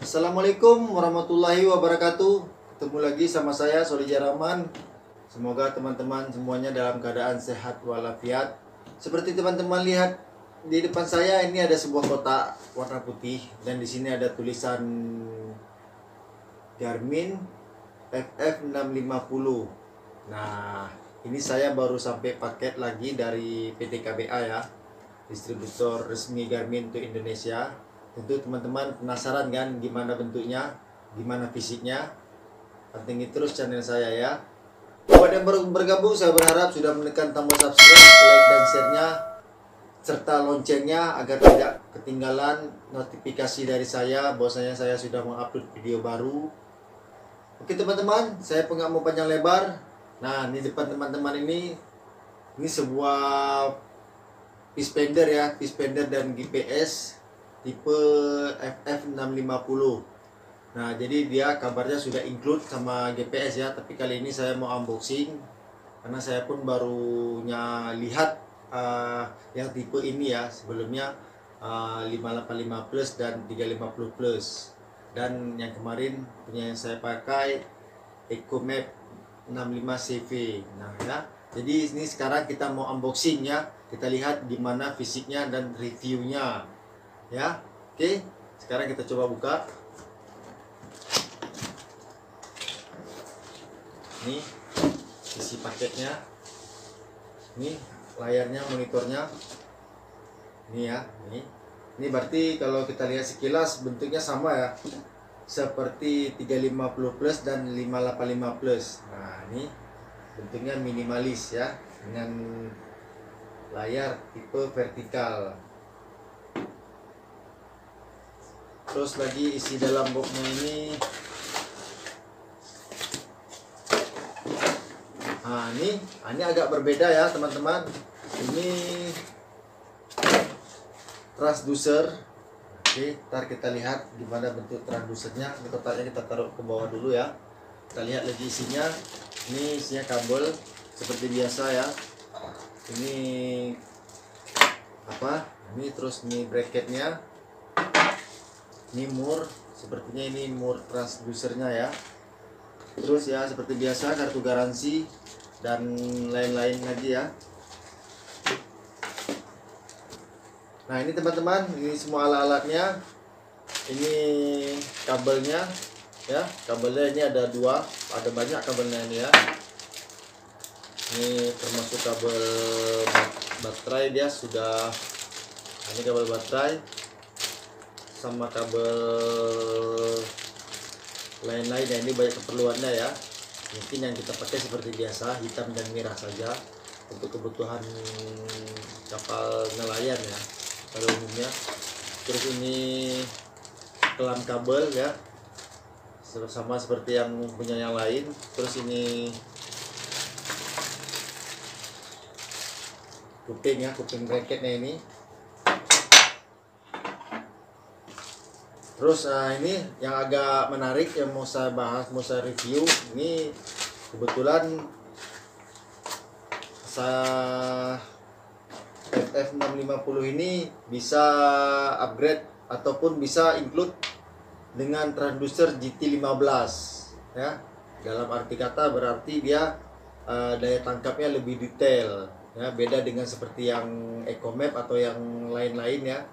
Assalamualaikum warahmatullahi wabarakatuh. Ketemu lagi sama saya Solija Rahman. Semoga teman-teman semuanya dalam keadaan sehat walafiat. Seperti teman-teman lihat di depan saya, ini ada sebuah kotak warna putih dan di sini ada tulisan Garmin FF650. Nah, ini saya baru sampai paket lagi dari PT KBA ya, distributor resmi Garmin untuk Indonesia. Tentu teman-teman penasaran kan gimana bentuknya, gimana fisiknya. Pantengin terus channel saya ya. Buat yang baru bergabung, saya berharap sudah menekan tombol subscribe, like dan share-nya, serta loncengnya agar tidak ketinggalan notifikasi dari saya bahwasanya saya sudah mengupload video baru. Oke teman-teman, saya nggak mau panjang lebar. Nah, di depan teman-teman ini sebuah Fishfinder ya, Fishfinder dan GPS tipe FF650. Nah, jadi dia kabarnya sudah include sama GPS ya, tapi kali ini saya mau unboxing karena saya pun barunya lihat yang tipe ini ya. Sebelumnya 585 Plus dan 350 Plus. Dan yang kemarin punya yang saya pakai EcoMap 65 CV. Nah, ya. Jadi ini sekarang kita mau unboxing ya. Kita lihat gimana fisiknya dan reviewnya. Ya, oke. Sekarang kita coba buka. Ini isi paketnya. Ini layarnya, monitornya. Ini ya, ini. Ini berarti kalau kita lihat sekilas bentuknya sama ya. Seperti 350 Plus dan 585 Plus. Nah, ini bentuknya minimalis ya, dengan layar tipe vertikal. Terus lagi isi dalam boxnya ini. Nah, ini agak berbeda ya teman-teman. Ini transducer. Oke, ntar kita lihat gimana bentuk transducernya. Ini kotaknya kita taruh ke bawah dulu ya. Kita lihat lagi isinya. Ini isinya kabel seperti biasa ya. Ini apa? Ini terus ini bracketnya. Ini mur, sepertinya ini mur transducernya ya. Terus ya seperti biasa kartu garansi dan lain-lain lagi ya. Nah, ini teman-teman, ini semua alat-alatnya. Ini kabelnya ya. Kabelnya ini ada dua, ada banyak kabelnya ini ya. Ini termasuk kabel baterai, dia sudah, ini kabel baterai sama kabel lain-lain ya. Ini banyak keperluannya ya. Mungkin yang kita pakai seperti biasa, hitam dan merah saja untuk kebutuhan kapal nelayan ya pada umumnya. Terus ini kelam kabel ya, sama seperti yang punya yang lain. Terus ini kuping ya, kuping bracketnya ini. Terus ini yang agak menarik yang mau saya bahas, mau saya review. Ini kebetulan saya FF650 ini bisa upgrade ataupun bisa include dengan transducer GT15 ya. Dalam arti kata berarti dia daya tangkapnya lebih detail ya, beda dengan seperti yang EcoMap atau yang lain-lain ya.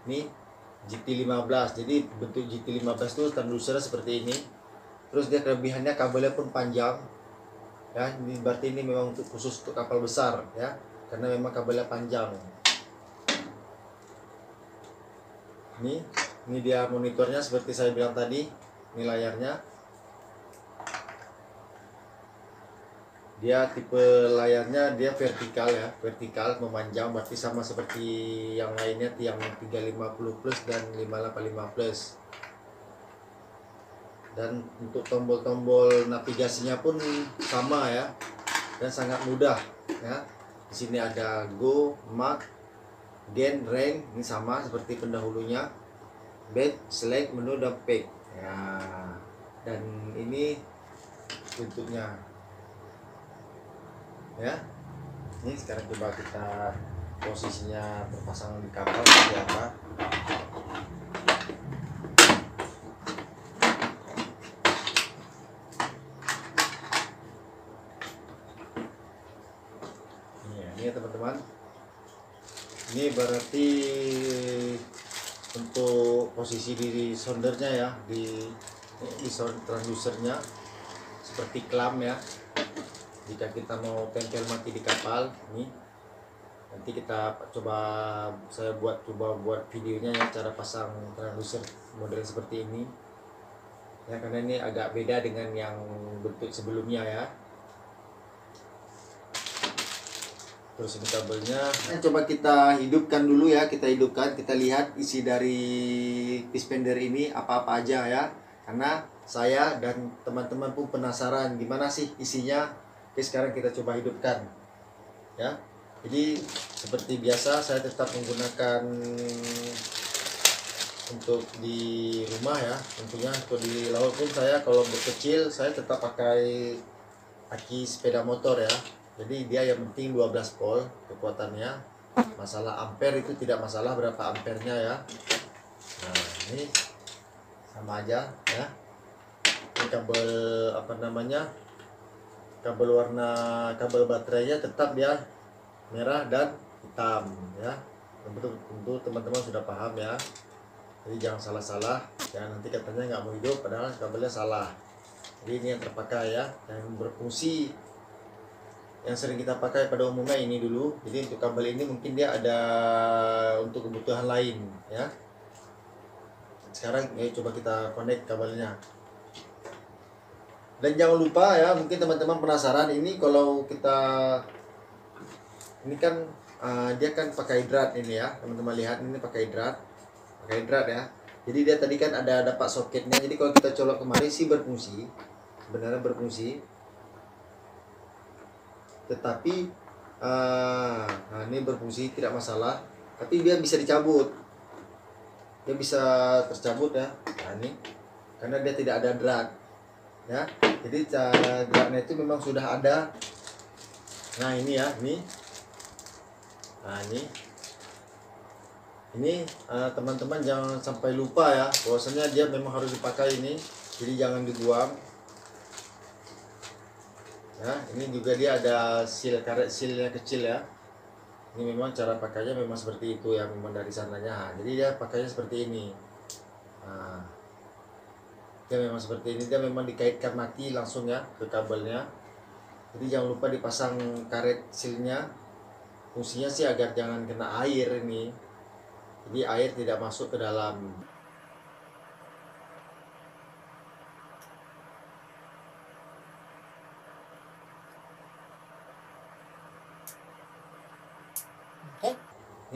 Ini GT15, jadi bentuk GT15 itu transducernya seperti ini. Terus dia kelebihannya kabelnya pun panjang ya. Ini berarti ini memang untuk khusus untuk kapal besar ya, karena memang kabelnya panjang. Ini dia monitornya seperti saya bilang tadi. Ini layarnya. Dia tipe layarnya dia vertikal ya, vertikal memanjang, berarti sama seperti yang lainnya, yang 350 Plus dan 585 Plus. Dan untuk tombol-tombol navigasinya pun sama ya, dan sangat mudah ya. Di sini ada Go, Mark, Gain, Rank, ini sama seperti pendahulunya. Back, Select, Menu, dan Back ya. Dan ini bentuknya ya. Ini sekarang coba kita posisinya terpasang di kapal seperti apa. ini ya teman-teman. Ini berarti untuk posisi di soldernya ya, di transducernya seperti clamp ya. Jika kita mau tempel mati di kapal, ini nanti kita saya coba buat videonya ya, cara pasang transducer model seperti ini ya, karena ini agak beda dengan yang bentuk sebelumnya ya. Terus ini kabelnya, coba kita hidupkan dulu ya, kita lihat isi dari pispender ini apa-apa aja ya, karena saya dan teman-teman pun penasaran gimana sih isinya. Oke, sekarang kita coba hidupkan ya. Jadi seperti biasa saya tetap menggunakan untuk di rumah ya, tentunya untuk di laut pun saya kalau berkecil saya tetap pakai aki sepeda motor ya. Jadi dia yang penting 12 volt kekuatannya. Masalah ampere itu tidak masalah berapa ampernya ya. Nah, ini sama aja ya. Ini kabel kabel baterainya tetap dia merah dan hitam ya. Tentu teman-teman sudah paham ya. Jadi jangan salah-salah, jangan nanti katanya nggak mau hidup padahal kabelnya salah. Jadi ini yang terpakai ya, yang berfungsi, yang sering kita pakai pada umumnya ini dulu. Jadi untuk kabel ini mungkin dia ada untuk kebutuhan lain ya. Sekarang coba kita connect kabelnya. Dan jangan lupa ya, mungkin teman-teman penasaran ini kalau kita ini kan dia kan pakai drat ini ya, teman-teman lihat ini pakai drat ya. Jadi dia tadi kan ada dapat soketnya. Jadi kalau kita colok kemari sih berfungsi, sebenarnya berfungsi. Tetapi nah ini berfungsi tidak masalah, tapi dia bisa dicabut, dia bisa tercabut ya. Nah ini karena dia tidak ada drat ya, jadi dratnya itu memang sudah ada. Nah ini ya, ini nah ini teman-teman jangan sampai lupa ya, bahwasanya dia memang harus dipakai ini, jadi jangan dibuang. Ya, ini juga dia ada karet sealnya kecil ya. Ini memang cara pakainya memang seperti itu ya, memang dari sananya. Nah, jadi dia pakainya seperti ini. Nah, dia memang seperti ini, dia memang dikaitkan mati langsung ya ke kabelnya. Jadi jangan lupa dipasang karet sealnya. Fungsinya sih agar jangan kena air ini. Jadi air tidak masuk ke dalam.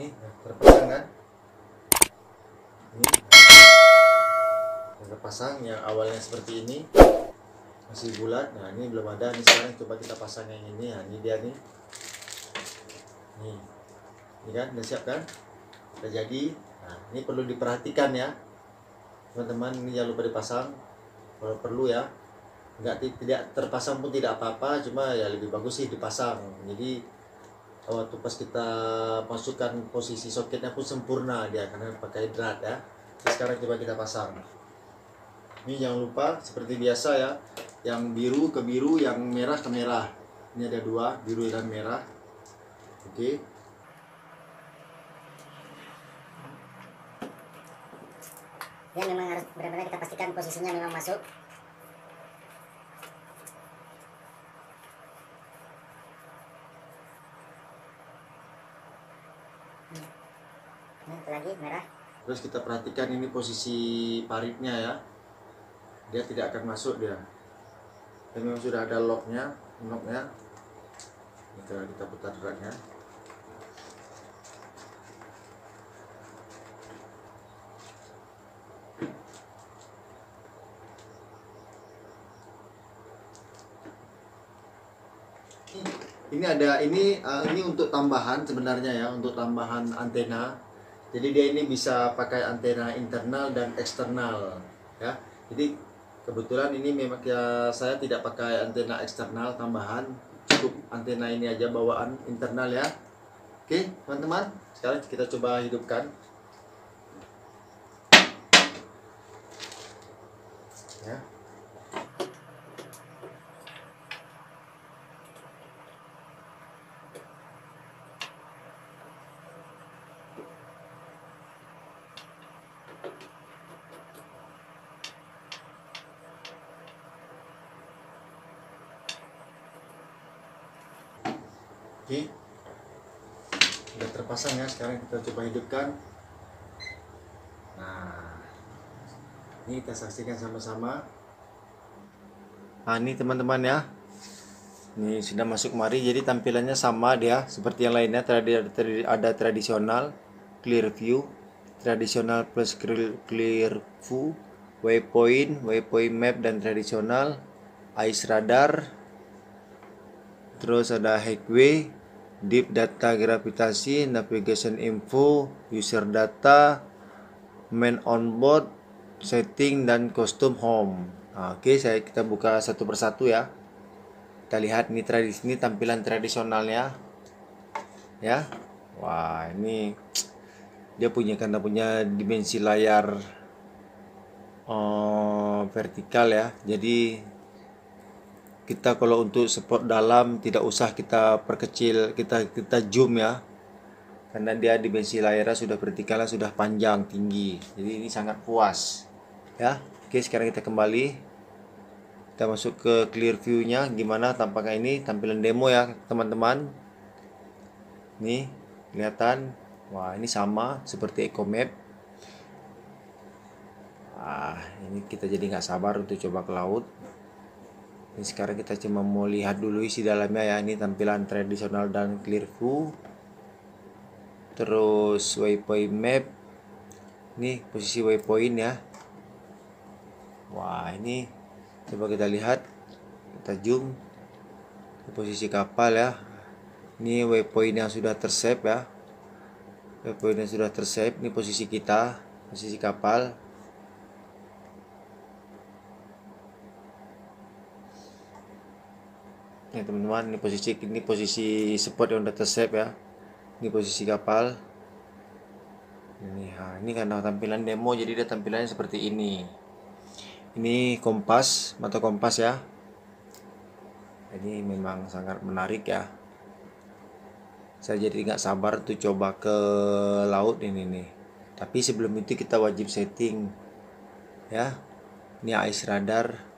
Ini terpasang kan? Ini terpasang yang awalnya seperti ini masih bulat. Nah ini belum ada. Ini sekarang coba kita pasang yang ini. Nah ini dia nih. Ini kan udah siap kan? Udah jadi. Nah ini perlu diperhatikan ya, teman-teman. Ini jangan lupa dipasang kalau perlu ya. Tidak terpasang pun tidak apa-apa, cuma ya lebih bagus sih dipasang. Jadi waktu pas kita masukkan posisi soketnya pun sempurna dia karena pakai drat ya. Jadi sekarang coba kita pasang. Ini jangan lupa seperti biasa ya, yang biru ke biru, yang merah ke merah. Ini ada dua, biru dan merah. Oke. Ya memang harus benar-benar kita pastikan posisinya memang masuk. Ini lagi merah. Terus kita perhatikan ini posisi paritnya ya, dia tidak akan masuk dia. Dan memang sudah ada knocknya. Kita putar dratnya. Ini untuk tambahan sebenarnya ya, untuk tambahan antena. Jadi dia ini bisa pakai antena internal dan eksternal ya. Jadi kebetulan ini memang ya, saya tidak pakai antena eksternal tambahan, cukup antena ini aja bawaan internal ya. Oke teman-teman, sekarang kita coba hidupkan ya. Oke, udah terpasang ya. Sekarang kita coba hidupkan. Nah, ini kita saksikan sama-sama. Nah, ini teman-teman ya, ini sudah masuk kemari. Jadi tampilannya sama dia seperti yang lainnya. Ada tradisional, clear view, tradisional plus clear view, waypoint map dan tradisional, ice radar. Terus ada highway, deep data gravitasi, navigation info, user data, main onboard, setting dan custom home. Nah, oke, kita buka satu persatu ya. Kita lihat ini tampilan tradisionalnya ya. Wah, ini dia karena punya dimensi layar vertikal ya. Jadi kita kalau untuk spot dalam tidak usah kita perkecil, kita zoom ya, karena dia dimensi layarnya sudah vertikalnya sudah panjang tinggi, jadi ini sangat puas ya. Oke, sekarang kita kembali, kita masuk ke clear view nya. Gimana tampaknya ini tampilan demo ya teman-teman. Nih kelihatan, wah ini sama seperti Eco Map. Ini kita jadi nggak sabar untuk coba ke laut. Ini sekarang kita cuma mau lihat dulu isi dalamnya ya. Ini tampilan tradisional dan clear view. Terus waypoint map. Ini posisi waypoint ya. Wah, ini coba kita lihat. Kita zoom. Ini posisi kapal ya. Ini waypoint yang sudah tersave ya. Waypoint yang sudah tersave. Ini posisi kita, posisi kapal. Ya teman-teman, ini posisi spot yang udah tersave ya. Ini posisi kapal. Ini karena tampilan demo, jadi dia tampilannya seperti ini. Ini kompas, mata kompas ya. Ini memang sangat menarik ya. Saya jadi nggak sabar tuh coba ke laut ini nih. Tapi sebelum itu kita wajib setting ya. Ini ice radar.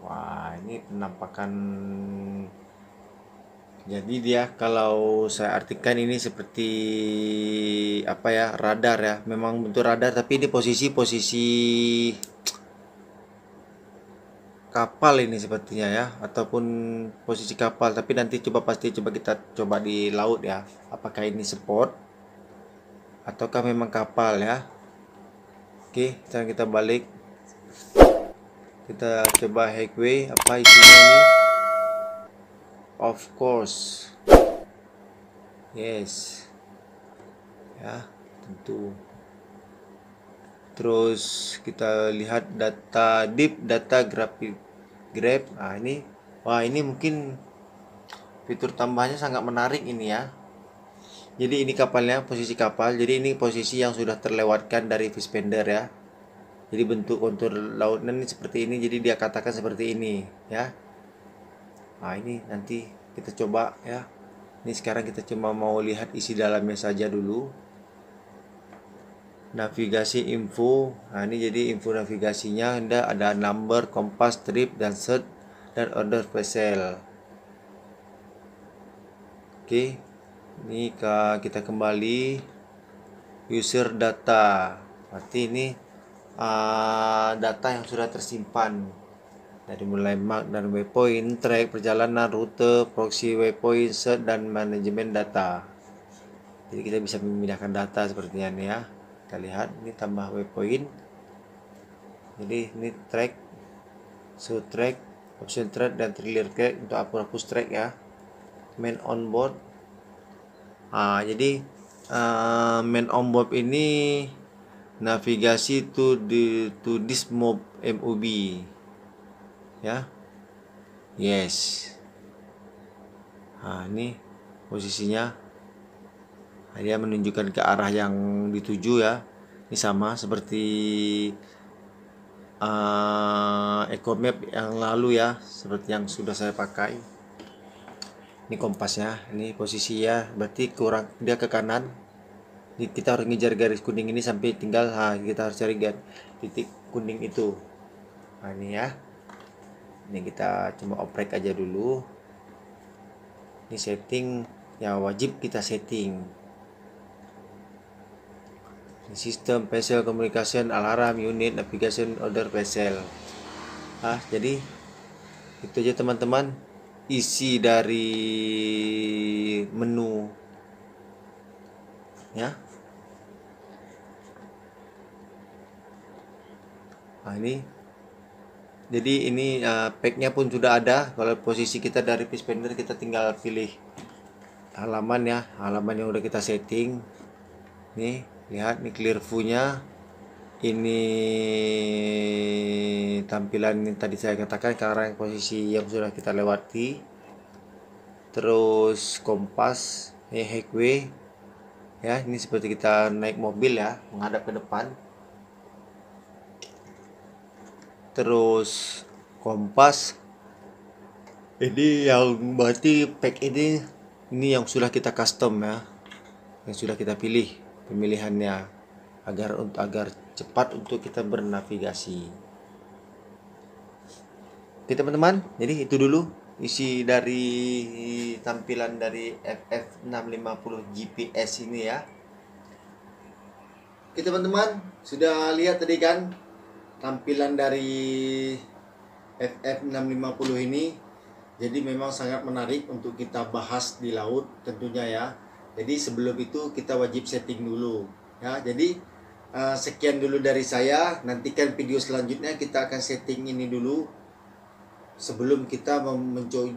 Wah, ini penampakan. Jadi dia, kalau saya artikan ini seperti apa ya, radar ya. Memang bentuk radar, tapi ini posisi kapal ini sepertinya ya, ataupun posisi kapal. Tapi nanti coba kita coba di laut ya. Apakah ini spot ataukah memang kapal ya. Oke, sekarang kita balik. Kita coba highway, apa isinya ini? Of course, yes ya, tentu. Terus kita lihat data deep data graph. Ini, wah ini mungkin fitur tambahannya sangat menarik ini ya. Jadi ini kapalnya, posisi kapal. Jadi ini posisi yang sudah terlewatkan dari viewfinder ya. Jadi bentuk kontur lautnya ini seperti ini, jadi dia katakan seperti ini ya. Nah, ini nanti kita coba ya. Ini sekarang kita cuma mau lihat isi dalamnya saja dulu. Navigasi info. Nah, ini jadi info navigasinya. Ada number, kompas, trip, dan set, dan order vessel. Oke, ini kita kembali user data. Berarti ini data yang sudah tersimpan dari mulai mark dan waypoint, track perjalanan, rute, proxy waypoint, set, dan manajemen data. Jadi kita bisa memindahkan data seperti ini ya. Kita lihat ini tambah waypoint. Jadi ini track, show track, option track, dan trailer track untuk hapus track ya. Main onboard. Jadi main onboard ini navigasi to this mob MOB ya. Yes. Ini posisinya. Dia menunjukkan ke arah yang dituju ya. Ini sama seperti Eco Map yang lalu ya, seperti yang sudah saya pakai. Ini kompasnya, ini posisi ya, berarti kurang dia ke kanan. Kita harus ngejar garis kuning ini sampai tinggal, kita harus cari titik kuning itu. Ini ya. Ini kita cuma oprek aja dulu. Ini setting ya, wajib kita setting. Sistem vessel communication, alarm, unit, navigation, order vessel. Jadi itu aja teman-teman isi dari menu ya. Ini jadi ini packnya pun sudah ada. Kalau posisi kita dari Fishfinder, kita tinggal pilih halaman ya, halaman yang udah kita setting. Nih lihat, nih clear view-nya. Ini tampilan yang tadi saya katakan karena posisi yang sudah kita lewati. Terus kompas, highway ya, ini seperti kita naik mobil ya, menghadap ke depan. Terus kompas, ini yang berarti pack ini yang sudah kita custom ya, yang sudah kita pilih pemilihannya agar cepat untuk kita bernavigasi. Oke teman-teman, jadi itu dulu isi dari tampilan dari FF650 GPS ini ya. Oke teman-teman, sudah lihat tadi kan tampilan dari FF650 ini. Jadi memang sangat menarik untuk kita bahas di laut tentunya ya. Jadi sebelum itu kita wajib setting dulu ya. Jadi sekian dulu dari saya. Nantikan video selanjutnya kita akan setting ini dulu sebelum kita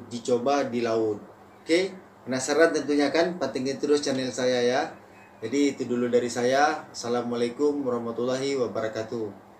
dicoba di laut. Oke, penasaran tentunya kan? Pantengin terus channel saya ya. Jadi itu dulu dari saya. Assalamualaikum warahmatullahi wabarakatuh.